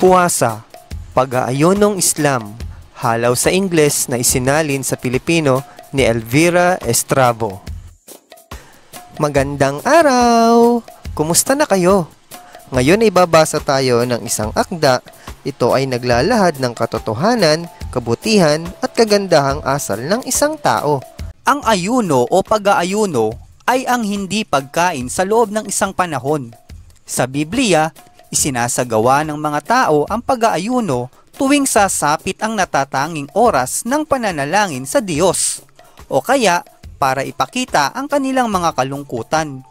Puasa, pag-aayunong Islam, halaw sa Ingles na isinalin sa Pilipino ni Elvira Estrabo. Magandang araw! Kumusta na kayo? Ngayon ay babasa tayo ng isang akda. Ito ay naglalahad ng katotohanan, kabutihan at kagandahang asal ng isang tao. Ang ayuno o pag-aayuno ay ang hindi pagkain sa loob ng isang panahon. Sa Biblia, isinasagawa ng mga tao ang pag-aayuno tuwing sasapit ang natatanging oras ng pananalangin sa Diyos o kaya para ipakita ang kanilang mga kalungkutan.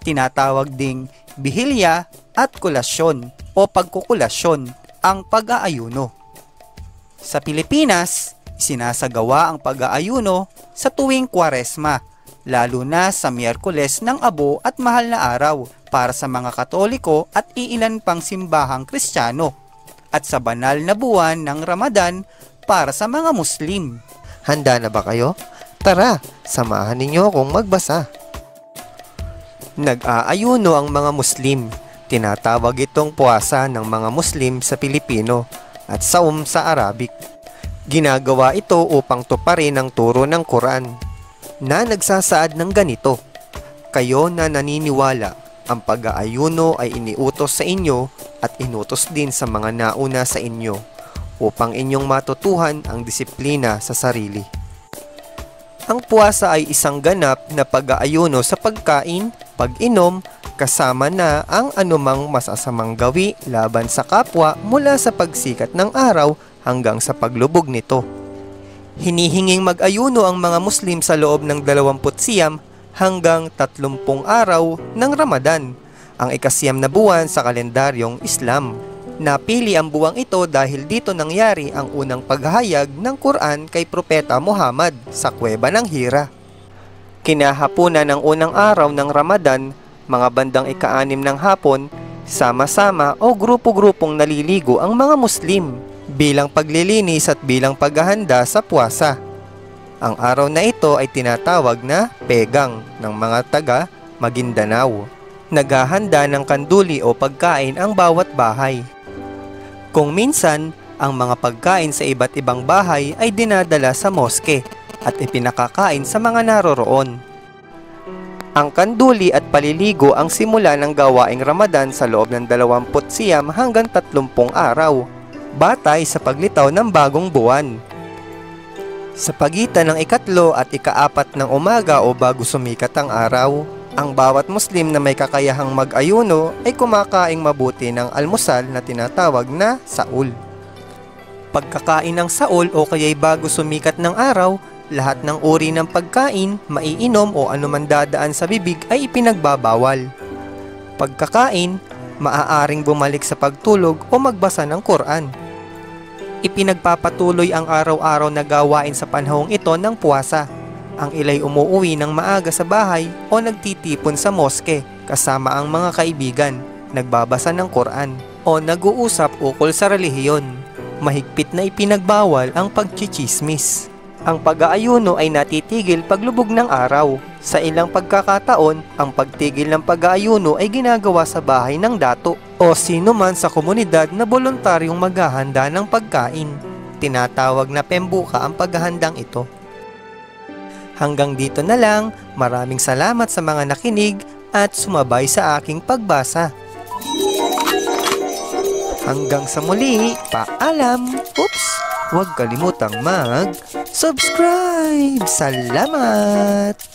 Tinatawag ding bihilya at kulasyon o pagkukulasyon ang pag-aayuno. Sa Pilipinas, isinasagawa ang pag-aayuno sa tuwing Kwaresma, lalo na sa Miyerkules ng Abo at Mahal na Araw para sa mga Katoliko at iilan pang simbahang Kristiyano, at sa banal na buwan ng Ramadan para sa mga Muslim. Handa na ba kayo? Tara, samahan ninyo akong magbasa. Nag-aayuno ang mga Muslim. Tinatawag itong puasa ng mga Muslim sa Pilipino at saum sa Arabic. Ginagawa ito upang tuparin ang turo ng Quran na nagsasaad ng ganito: kayo na naniniwala, ang pag-aayuno ay iniutos sa inyo at inutos din sa mga nauna sa inyo upang inyong matutuhan ang disiplina sa sarili. Ang puasa ay isang ganap na pag-aayuno sa pagkain, pag-inom, kasama na ang anumang masasamang gawi laban sa kapwa mula sa pagsikat ng araw hanggang sa paglubog nito. Hinihinging mag-ayuno ang mga Muslim sa loob ng 29 hanggang 30 araw ng Ramadan, ang ikasyam na buwan sa kalendaryong Islam. Napili ang buwang ito dahil dito nangyari ang unang paghahayag ng Quran kay Propeta Muhammad sa kuweba ng Hira. Kinahapunan ng unang araw ng Ramadan, mga bandang ika-6 ng hapon, sama-sama o grupo-grupong naliligo ang mga Muslim bilang paglilinis at bilang paghahanda sa puasa. Ang araw na ito ay tinatawag na Pegang ng mga taga Maguindanao. Naghahanda ng kanduli o pagkain ang bawat bahay. Kung minsan, ang mga pagkain sa iba't ibang bahay ay dinadala sa moske at ipinakakain sa mga naroroon. Ang kanduli at paliligo ang simula ng gawaing Ramadan sa loob ng 29 hanggang 30 araw, batay sa paglitaw ng bagong buwan. Sa pagitan ng ikatlo at ika-4 ng umaga o bago sumikat ang araw, ang bawat Muslim na may kakayahang mag-ayuno ay kumakaing mabuti ng almusal na tinatawag na saul. Pagkakain ng saul o kaya'y bago sumikat ng araw, lahat ng uri ng pagkain, maiinom o anuman dadaan sa bibig ay ipinagbabawal. Pagkakain, maaaring bumalik sa pagtulog o magbasa ng Quran. Ipinagpapatuloy ang araw-araw na gawain sa panahong ito ng puwasa. Ang ila'y umuuwi ng maaga sa bahay o nagtitipon sa moske kasama ang mga kaibigan, nagbabasa ng Quran o nag-uusap ukol sa relihiyon. Mahigpit na ipinagbawal ang pagchichismis. Ang pag-aayuno ay natitigil paglubog ng araw. Sa ilang pagkakataon, ang pagtigil ng pag-aayuno ay ginagawa sa bahay ng dato o sino man sa komunidad na voluntaryong maghahanda ng pagkain. Tinatawag na pembuka ang paghahandang ito. Hanggang dito na lang, maraming salamat sa mga nakinig at sumabay sa aking pagbasa. Hanggang sa muli, paalam! Oops! Huwag kalimutang mag-subscribe! Salamat!